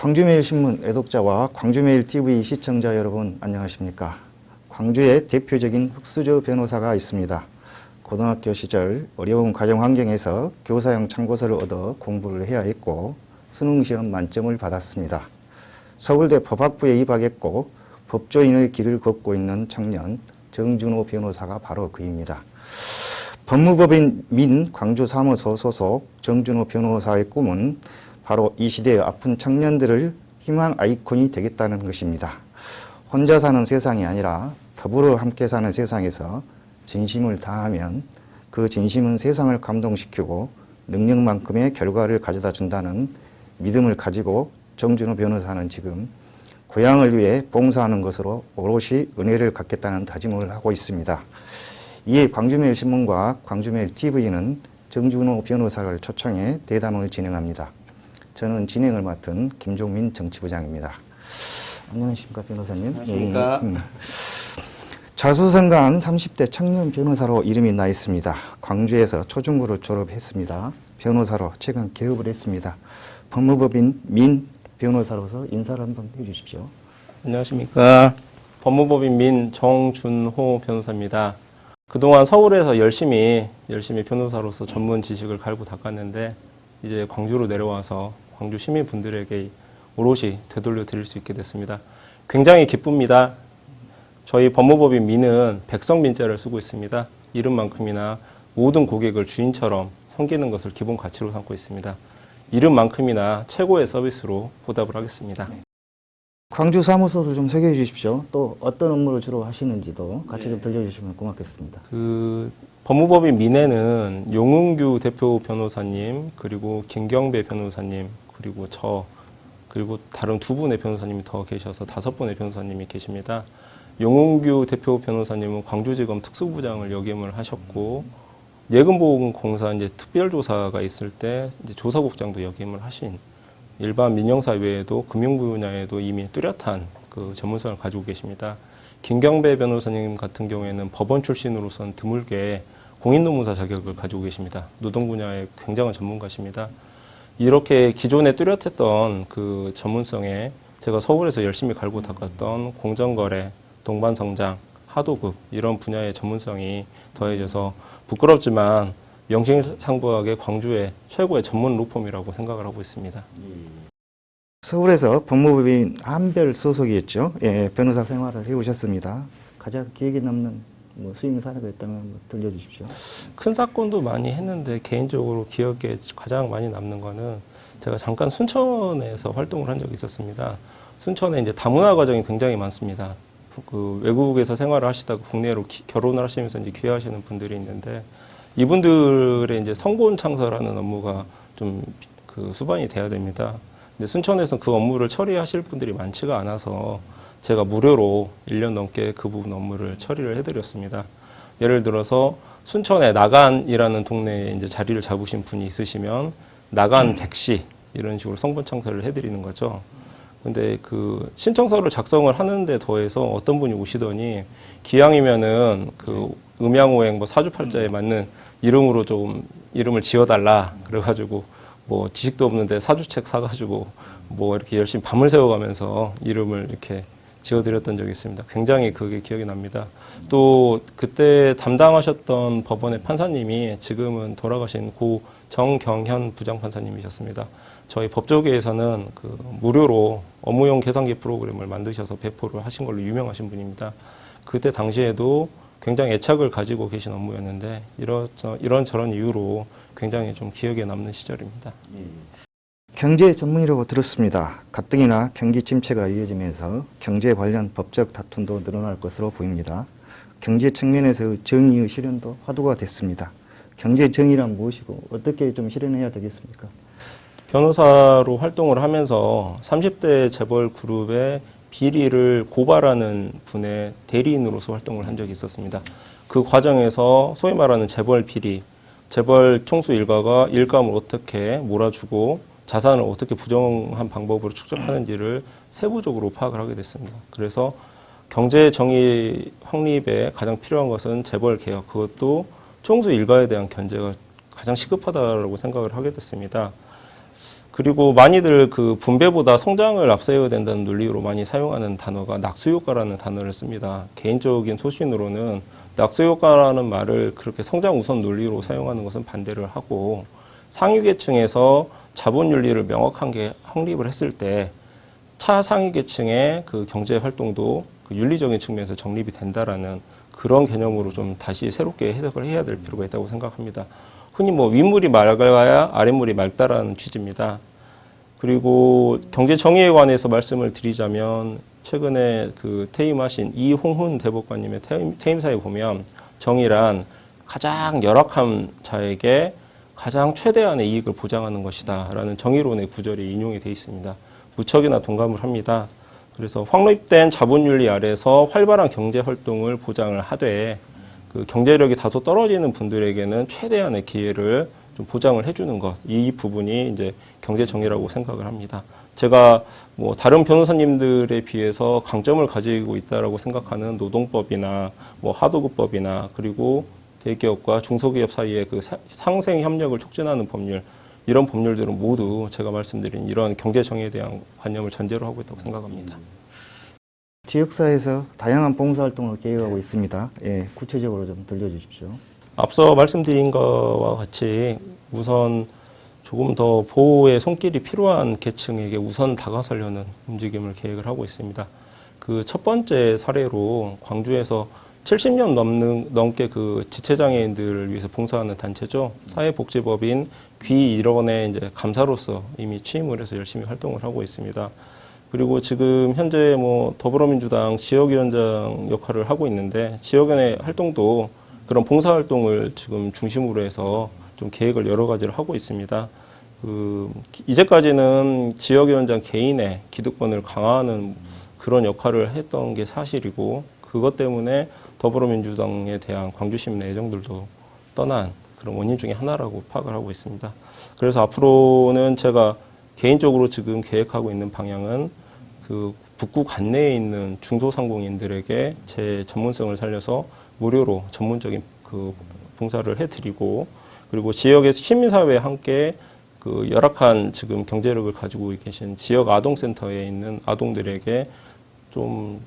광주매일신문 애독자와 광주매일TV 시청자 여러분 안녕하십니까. 광주에 대표적인 흑수저 변호사가 있습니다. 고등학교 시절 어려운 가정 환경에서 교사형 참고서를 얻어 공부를 해야 했고 수능시험 만점을 받았습니다. 서울대 법학부에 입학했고 법조인의 길을 걷고 있는 청년 정준호 변호사가 바로 그입니다. 법무법인 민 광주사무소 소속 정준호 변호사의 꿈은 바로 이 시대의 아픈 청년들을 희망 아이콘이 되겠다는 것입니다. 혼자 사는 세상이 아니라 더불어 함께 사는 세상에서 진심을 다하면 그 진심은 세상을 감동시키고 능력만큼의 결과를 가져다 준다는 믿음을 가지고 정준호 변호사는 지금 고향을 위해 봉사하는 것으로 오롯이 은혜를 갖겠다는 다짐을 하고 있습니다. 이에 광주매일신문과 광주매일TV는 정준호 변호사를 초청해 대담을 진행합니다. 저는 진행을 맡은 김종민 정치부장입니다. 안녕하십니까 변호사님. 안녕하십니까. 자수성가한 30대 청년 변호사로 이름이 나 있습니다. 광주에서 초중고를 졸업했습니다. 변호사로 최근 개업을 했습니다. 법무법인 민 변호사로서 인사를 한번 해주십시오. 안녕하십니까. 법무법인 민 정준호 변호사입니다. 그동안 서울에서 열심히 변호사로서 전문 지식을 갈고 닦았는데 이제 광주로 내려와서 광주 시민분들에게 오롯이 되돌려 드릴 수 있게 됐습니다. 굉장히 기쁩니다. 저희 법무법인 민은 백성민자를 쓰고 있습니다. 이름만큼이나 모든 고객을 주인처럼 섬기는 것을 기본 가치로 삼고 있습니다. 이름만큼이나 최고의 서비스로 보답을 하겠습니다. 광주 사무소를 좀 소개해 주십시오. 또 어떤 업무를 주로 하시는지도 같이 좀 들려주시면 고맙겠습니다. 법무법인 민에는 용은규 대표 변호사님, 그리고 김경배 변호사님, 그리고 저, 그리고 다른 두 분의 변호사님이 더 계셔서 5분의 변호사님이 계십니다. 용은규 대표 변호사님은 광주지검 특수부장을 역임을 하셨고, 예금보험공사 이제 특별조사가 있을 때 이제 조사국장도 역임을 하신 일반 민영사 외에도 금융 분야에도 이미 뚜렷한 그 전문성을 가지고 계십니다. 김경배 변호사님 같은 경우에는 법원 출신으로서는 드물게 공인노무사 자격을 가지고 계십니다. 노동 분야의 굉장한 전문가십니다. 이렇게 기존에 뚜렷했던 그 전문성에 제가 서울에서 열심히 갈고 닦았던 공정거래, 동반성장, 하도급 이런 분야의 전문성이 더해져서 부끄럽지만 명실상부하게 광주의 최고의 전문 로펌이라고 생각을 하고 있습니다. 서울에서 법무법인 한별 소속이었죠. 예, 변호사 생활을 해오셨습니다. 가장 기억에 남는 수임 사례가 있다면 들려주십시오. 큰 사건도 많이 했는데 개인적으로 기억에 가장 많이 남는 거는 제가 잠깐 순천에서 활동을 한 적이 있었습니다. 순천에 이제 다문화 가정이 굉장히 많습니다. 그 외국에서 생활을 하시다가 국내로 결혼을 하시면서 이제 귀화하시는 분들이 있는데 이분들의 이제 성본 창설하는 업무가 좀 그 수반이 돼야 됩니다. 근데 순천에서 그 업무를 처리하실 분들이 많지가 않아서 제가 무료로 1년 넘게 그 부분 업무를 처리를 해드렸습니다. 예를 들어서 순천에 나간이라는 동네에 이제 자리를 잡으신 분이 있으시면 나간 백씨 이런 식으로 성본 창설을 해드리는 거죠. 근데 그 신청서를 작성을 하는데 더해서 어떤 분이 오시더니 기왕이면은 그 음양오행 뭐 사주팔자에 맞는 이름으로 좀 이름을 지어달라 그래가지고 뭐 지식도 없는데 사주책 사가지고 뭐 이렇게 열심히 밤을 새워가면서 이름을 이렇게 지어드렸던 적이 있습니다. 굉장히 그게 기억이 납니다. 또 그때 담당하셨던 법원의 판사님이 지금은 돌아가신 고 정경현 부장판사님이셨습니다. 저희 법조계에서는 그 무료로 업무용 계산기 프로그램을 만드셔서 배포를 하신 걸로 유명하신 분입니다. 그때 당시에도 굉장히 애착을 가지고 계신 업무였는데 이런저런 이유로 굉장히 좀 기억에 남는 시절입니다. 경제 전문이라고 들었습니다. 가뜩이나 경기 침체가 이어지면서 경제 관련 법적 다툼도 늘어날 것으로 보입니다. 경제 측면에서 정의의 실현도 화두가 됐습니다. 경제 정의란 무엇이고 어떻게 좀 실현해야 되겠습니까? 변호사로 활동을 하면서 30대 재벌 그룹의 비리를 고발하는 분의 대리인으로서 활동을 한 적이 있었습니다. 그 과정에서 소위 말하는 재벌 비리, 재벌 총수 일가가 일감을 어떻게 몰아주고 자산을 어떻게 부정한 방법으로 축적하는지를 세부적으로 파악을 하게 됐습니다. 그래서 경제 정의 확립에 가장 필요한 것은 재벌 개혁, 그것도 총수 일가에 대한 견제가 가장 시급하다고 생각을 하게 됐습니다. 그리고 많이들 그 분배보다 성장을 앞세워야 된다는 논리로 많이 사용하는 단어가 낙수효과라는 단어를 씁니다. 개인적인 소신으로는 낙수효과라는 말을 그렇게 성장 우선 논리로 사용하는 것은 반대를 하고 상위 계층에서 자본 윤리를 명확하게 확립을 했을 때 차상위 계층의 그 경제 활동도 그 윤리적인 측면에서 정립이 된다라는 그런 개념으로 좀 다시 새롭게 해석을 해야 될 필요가 있다고 생각합니다. 흔히 뭐 윗물이 맑아야 아랫물이 맑다라는 취지입니다. 그리고 경제 정의에 관해서 말씀을 드리자면 최근에 그 퇴임하신 이홍훈 대법관님의 퇴임사에 보면 정의란 가장 열악한 자에게 가장 최대한의 이익을 보장하는 것이다라는 정의론의 구절이 인용이 되어 있습니다. 무척이나 동감을 합니다. 그래서 확립된 자본윤리 아래서 활발한 경제 활동을 보장을 하되 그 경제력이 다소 떨어지는 분들에게는 최대한의 기회를 좀 보장을 해주는 것, 이 부분이 이제 경제 정의라고 생각을 합니다. 제가 뭐 다른 변호사님들에 비해서 강점을 가지고 있다라고 생각하는 노동법이나 뭐 하도급법이나 그리고 대기업과 중소기업 사이의 그 상생 협력을 촉진하는 법률, 이런 법률들은 모두 제가 말씀드린 이런 경제 정의에 대한 관념을 전제로 하고 있다고 생각합니다. 지역사회에서 다양한 봉사활동을 계획하고 있습니다. 예, 구체적으로 좀 들려주십시오. 앞서 말씀드린 것과 같이 우선 조금 더 보호의 손길이 필요한 계층에게 우선 다가서려는 움직임을 계획을 하고 있습니다. 그 첫 번째 사례로 광주에서 70년 넘게 그 지체장애인들을 위해서 봉사하는 단체죠. 사회복지법인 귀일원의 이제 감사로서 이미 취임을 해서 열심히 활동을 하고 있습니다. 그리고 지금 현재 뭐 더불어민주당 지역위원장 역할을 하고 있는데 지역위원회 활동도 그런 봉사활동을 지금 중심으로 해서 좀 계획을 여러 가지를 하고 있습니다. 이제까지는 지역위원장 개인의 기득권을 강화하는 그런 역할을 했던 게 사실이고 그것 때문에 더불어민주당에 대한 광주시민의 애정들도 떠난 그런 원인 중에 하나라고 파악을 하고 있습니다. 그래서 앞으로는 제가 개인적으로 지금 계획하고 있는 방향은 그 북구 관내에 있는 중소상공인들에게 제 전문성을 살려서 무료로 전문적인 그 봉사를 해드리고 그리고 지역의 시민사회에 함께 그 열악한 지금 경제력을 가지고 계신 지역 아동센터에 있는 아동들에게 좀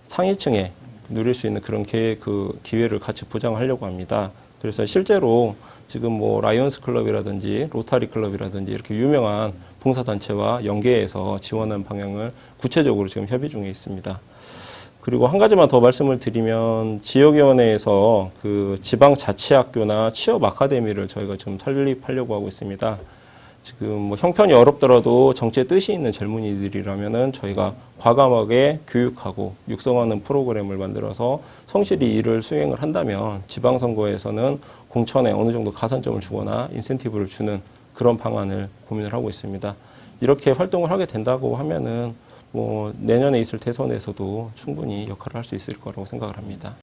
상위층에 누릴 수 있는 그런 그 기회를 같이 보장하려고 합니다. 그래서 실제로 지금 뭐 라이온스 클럽이라든지 로타리 클럽이라든지 이렇게 유명한 봉사단체와 연계해서 지원하는 방향을 구체적으로 지금 협의 중에 있습니다. 그리고 한 가지만 더 말씀을 드리면 지역위원회에서 그 지방자치학교나 취업 아카데미를 저희가 좀 설립하려고 하고 있습니다. 지금 뭐 형편이 어렵더라도 정치에 뜻이 있는 젊은이들이라면은 저희가 과감하게 교육하고 육성하는 프로그램을 만들어서 성실히 일을 수행을 한다면 지방선거에서는 공천에 어느 정도 가산점을 주거나 인센티브를 주는 그런 방안을 고민을 하고 있습니다. 이렇게 활동을 하게 된다고 하면은 뭐 내년에 있을 대선에서도 충분히 역할을 할 수 있을 거라고 생각을 합니다.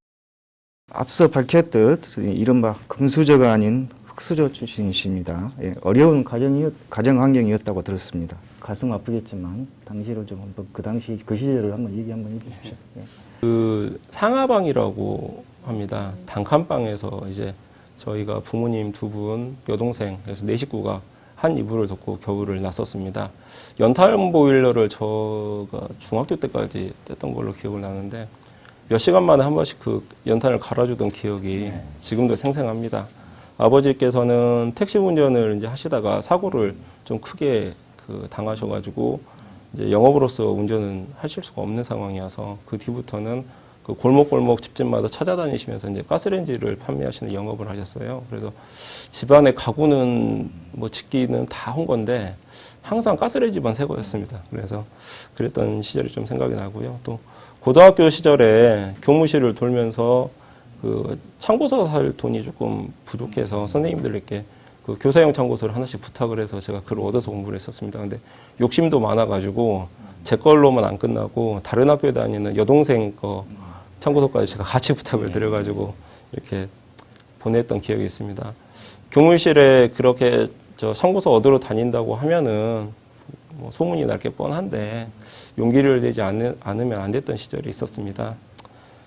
앞서 밝혔듯 이른바 금수저가 아닌 흑수저 출신이십니다. 예, 어려운 가정 환경이었다고 들었습니다. 가슴 아프겠지만 당시로 좀 한번 그 당시 그 시절을 한번 얘기 한번 해주십시오. 예. 그 상하방이라고 합니다. 단칸방에서 이제 저희가 부모님 두 분, 여동생 그래서 네 식구가 한 이불을 덮고 겨울을 났었습니다. 연탄 보일러를 저가 중학교 때까지 뗐던 걸로 기억을 나는데 몇 시간 만에 한 번씩 그 연탄을 갈아주던 기억이 지금도 생생합니다. 아버지께서는 택시 운전을 이제 하시다가 사고를 좀 크게 그 당하셔가지고 이제 영업으로서 운전은 하실 수가 없는 상황이어서 그 뒤부터는 그 골목골목 집집마다 찾아다니시면서 이제 가스레인지를 판매하시는 영업을 하셨어요. 그래서 집안의 가구는 뭐 짓기는 다 한 건데 항상 가스레인지만 새 거였습니다. 그래서 그랬던 시절이 좀 생각이 나고요. 또 고등학교 시절에 교무실을 돌면서 그 참고서 살 돈이 조금 부족해서 선생님들에게 그 교사용 참고서를 하나씩 부탁을 해서 제가 그걸 얻어서 공부를 했었습니다. 근데 욕심도 많아가지고 제 걸로만 안 끝나고 다른 학교에 다니는 여동생 거 참고서까지 제가 같이 부탁을 드려가지고 이렇게 보냈던 기억이 있습니다. 교무실에 그렇게 저 참고서 얻으러 다닌다고 하면은 뭐 소문이 날 게 뻔한데 용기를 내지 않으면 안 됐던 시절이 있었습니다.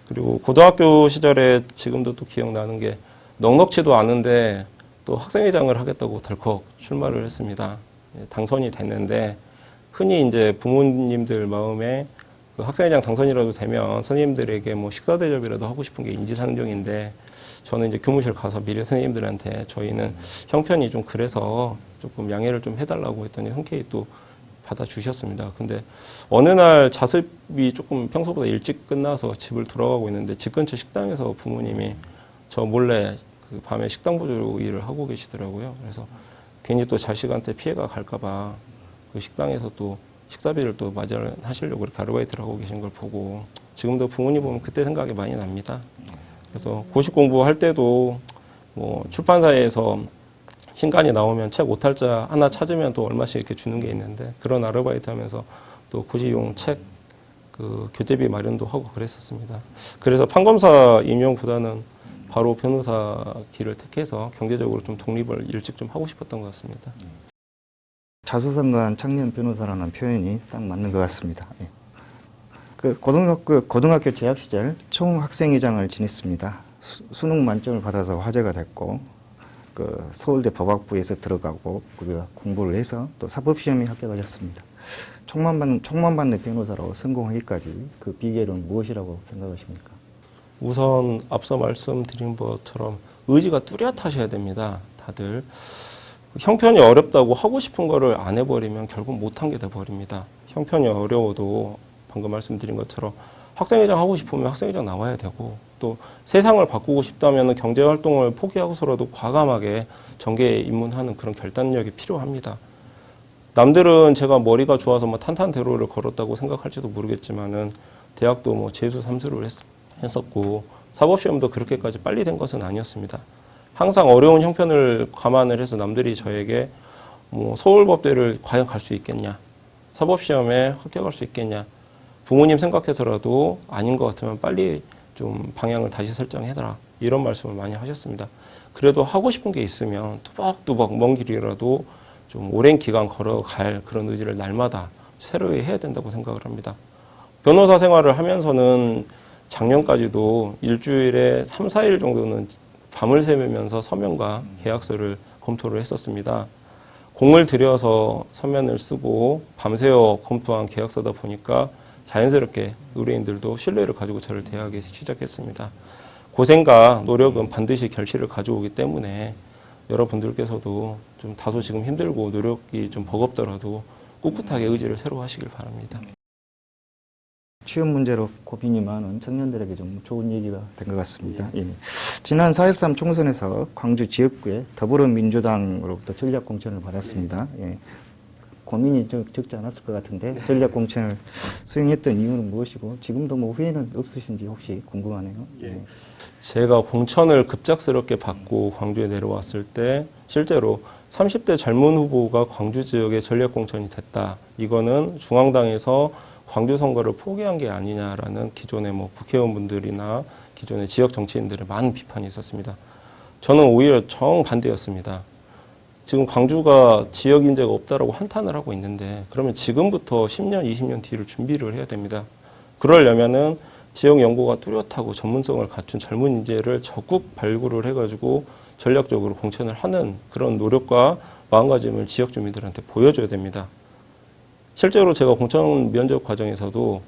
그리고 고등학교 시절에 지금도 또 기억나는 게 넉넉치도 않은데 또 학생회장을 하겠다고 덜컥 출마를 했습니다. 당선이 됐는데 흔히 이제 부모님들 마음에 그 학생회장 당선이라도 되면 선생님들에게 뭐 식사 대접이라도 하고 싶은 게 인지상정인데 저는 이제 교무실 가서 미래 선생님들한테 저희는 형편이 좀 그래서 조금 양해를 좀 해달라고 했더니 흔쾌히 또 받아주셨습니다. 근데 어느 날 자습이 조금 평소보다 일찍 끝나서 집을 돌아가고 있는데 집 근처 식당에서 부모님이 저 몰래 그 밤에 식당 보조 일을 하고 계시더라고요. 그래서 괜히 또 자식한테 피해가 갈까봐 그 식당에서 또 식사비를 또 마련하시려고 이렇게 아르바이트를 하고 계신 걸 보고 지금도 부모님 보면 그때 생각이 많이 납니다. 그래서 고시 공부할 때도 뭐 출판사에서 신간이 나오면 책 오탈자 하나 찾으면 또 얼마씩 이렇게 주는 게 있는데 그런 아르바이트 하면서 또 고시용 책 그 교재비 마련도 하고 그랬었습니다. 그래서 판검사 임용보다는 바로 변호사 길을 택해서 경제적으로 좀 독립을 일찍 좀 하고 싶었던 것 같습니다. 자수성가한 청년 변호사라는 표현이 딱 맞는 것 같습니다. 예. 그 고등학교 재학 시절 총학생회장을 지냈습니다. 수능 만점을 받아서 화제가 됐고, 그 서울대 법학부에서 들어가고 우리가 공부를 해서 또 사법시험에 합격하셨습니다. 총만 받는 변호사로 성공하기까지 그 비결은 무엇이라고 생각하십니까? 우선 앞서 말씀드린 것처럼 의지가 뚜렷하셔야 됩니다. 다들 형편이 어렵다고 하고 싶은 거를 안 해버리면 결국 못한 게 돼버립니다. 형편이 어려워도 방금 말씀드린 것처럼 학생회장 하고 싶으면 학생회장 나와야 되고 또 세상을 바꾸고 싶다면 경제활동을 포기하고서라도 과감하게 정계에 입문하는 그런 결단력이 필요합니다. 남들은 제가 머리가 좋아서 뭐 탄탄대로를 걸었다고 생각할지도 모르겠지만은 대학도 뭐 재수 삼수를 했었고 사법시험도 그렇게까지 빨리 된 것은 아니었습니다. 항상 어려운 형편을 감안을 해서 남들이 저에게 뭐 서울법대를 과연 갈 수 있겠냐, 사법시험에 합격할 수 있겠냐, 부모님 생각해서라도 아닌 것 같으면 빨리 좀 방향을 다시 설정해라 이런 말씀을 많이 하셨습니다. 그래도 하고 싶은 게 있으면 뚜벅뚜벅 먼 길이라도 좀 오랜 기간 걸어갈 그런 의지를 날마다 새로이 해야 된다고 생각을 합니다. 변호사 생활을 하면서는 작년까지도 일주일에 3, 4일 정도는 밤을 새면서 서면과 계약서를 검토를 했었습니다. 공을 들여서 서면을 쓰고 밤새워 검토한 계약서다 보니까 자연스럽게 의뢰인들도 신뢰를 가지고 저를 대하기 시작했습니다. 고생과 노력은 반드시 결실을 가져오기 때문에 여러분들께서도 좀 다소 지금 힘들고 노력이 좀 버겁더라도 꿋꿋하게 의지를 새로 하시길 바랍니다. 취업 문제로 고민이 많은 청년들에게 좀 좋은 얘기가 된 것 같습니다. 예. 지난 4.13 총선에서 광주 지역구에 더불어민주당으로부터 전략공천을 받았습니다. 예. 고민이 적지 않았을 것 같은데 전략공천을 수행했던 이유는 무엇이고 지금도 뭐 후회는 없으신지 혹시 궁금하네요. 예. 제가 공천을 급작스럽게 받고 광주에 내려왔을 때 실제로 30대 젊은 후보가 광주 지역에 전략공천이 됐다. 이거는 중앙당에서 광주 선거를 포기한 게 아니냐라는 기존의 뭐 국회의원분들이나 기존의 지역 정치인들의 많은 비판이 있었습니다. 저는 오히려 정반대였습니다. 지금 광주가 지역 인재가 없다라고 한탄을 하고 있는데 그러면 지금부터 10년, 20년 뒤를 준비를 해야 됩니다. 그러려면은 지역 연구가 뚜렷하고 전문성을 갖춘 젊은 인재를 적극 발굴을 해가지고 전략적으로 공천을 하는 그런 노력과 마음가짐을 지역 주민들한테 보여줘야 됩니다. 실제로 제가 공천 면접 과정에서도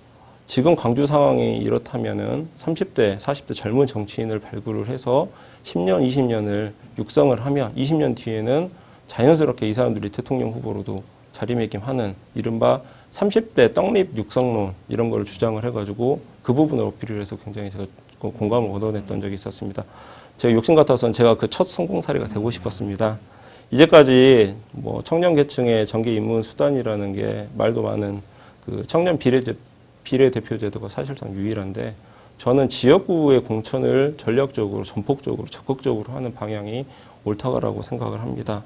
지금 광주 상황이 이렇다면은 30대, 40대 젊은 정치인을 발굴을 해서 10년, 20년을 육성을 하면 20년 뒤에는 자연스럽게 이 사람들이 대통령 후보로도 자리매김하는 이른바 30대 떡잎 육성론 이런 걸 주장을 해가지고 그 부분을 어필을 해서 굉장히 제가 공감을 얻어냈던 적이 있었습니다. 제가 욕심 같아서는 제가 그 첫 성공 사례가 되고 싶었습니다. 이제까지 뭐 청년 계층의 정계 입문 수단이라는 게 말도 많은 그 청년 비례대표 제도가 사실상 유일한데 저는 지역구의 공천을 전략적으로 전폭적으로 적극적으로 하는 방향이 옳다고 생각을 합니다.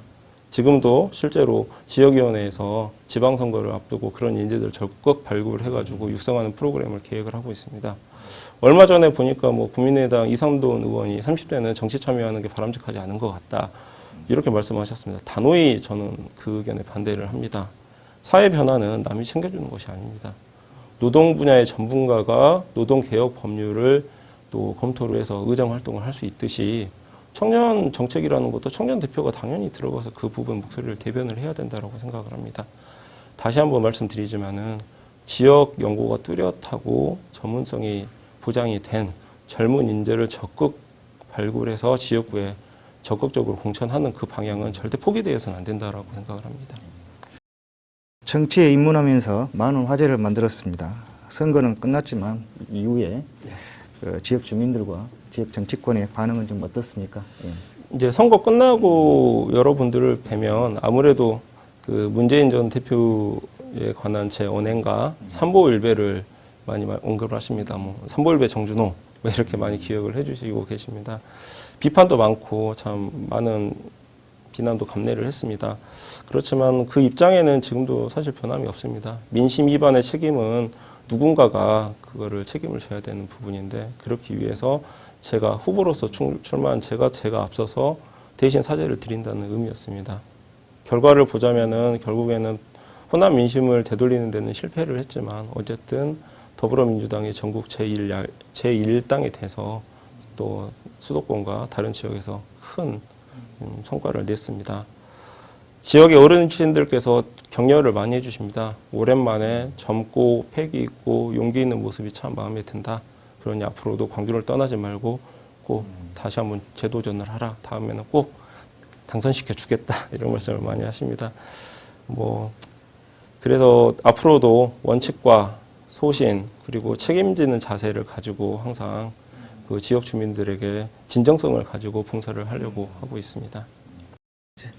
지금도 실제로 지역위원회에서 지방선거를 앞두고 그런 인재들 적극 발굴해가지고 육성하는 프로그램을 계획을 하고 있습니다. 얼마 전에 보니까 뭐 국민의당 이상돈 의원이 30대는 정치 참여하는 게 바람직하지 않은 것 같다. 이렇게 말씀하셨습니다. 단호히 저는 그 의견에 반대를 합니다. 사회 변화는 남이 챙겨주는 것이 아닙니다. 노동 분야의 전문가가 노동개혁 법률을 또 검토를 해서 의정 활동을 할 수 있듯이 청년 정책이라는 것도 청년 대표가 당연히 들어가서 그 부분 목소리를 대변을 해야 된다고 생각을 합니다. 다시 한번 말씀드리지만은 지역 연구가 뚜렷하고 전문성이 보장이 된 젊은 인재를 적극 발굴해서 지역구에 적극적으로 공천하는 그 방향은 절대 포기되어서는 안 된다라고 생각을 합니다. 정치에 입문하면서 많은 화제를 만들었습니다. 선거는 끝났지만 이후에 그 지역 주민들과 지역 정치권의 반응은 좀 어떻습니까? 예. 이제 선거 끝나고 여러분들을 뵈면 아무래도 그 문재인 전 대표에 관한 제 언행과 삼보일배를 많이 언급을 하십니다. 뭐 삼보일배 정준호 뭐 이렇게 많이 기억을 해주시고 계십니다. 비판도 많고 참 많은 비난도 감내를 했습니다. 그렇지만 그 입장에는 지금도 사실 변함이 없습니다. 민심 위반의 책임은 누군가가 그거를 책임을 져야 되는 부분인데 그렇기 위해서 제가 후보로서 출마한 제가 앞서서 대신 사죄를 드린다는 의미였습니다. 결과를 보자면은 결국에는 호남 민심을 되돌리는 데는 실패를 했지만 어쨌든 더불어민주당이 전국 제1당이 돼서 또 수도권과 다른 지역에서 큰 성과를 냈습니다. 지역의 어르신들께서 격려를 많이 해주십니다. 오랜만에 젊고 패기 있고 용기 있는 모습이 참 마음에 든다. 그러니 앞으로도 광주를 떠나지 말고 꼭 다시 한번 재도전을 하라. 다음에는 꼭 당선시켜 주겠다. 이런 말씀을 많이 하십니다. 그래서 앞으로도 원칙과 소신 그리고 책임지는 자세를 가지고 항상 그 지역 주민들에게 진정성을 가지고 봉사를 하려고 하고 있습니다.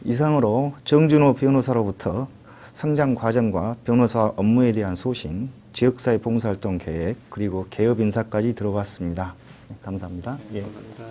이상으로 정준호 변호사로부터 성장 과정과 변호사 업무에 대한 소신, 지역사회 봉사활동 계획, 그리고 개업 인사까지 들어봤습니다. 감사합니다. 예. 감사합니다.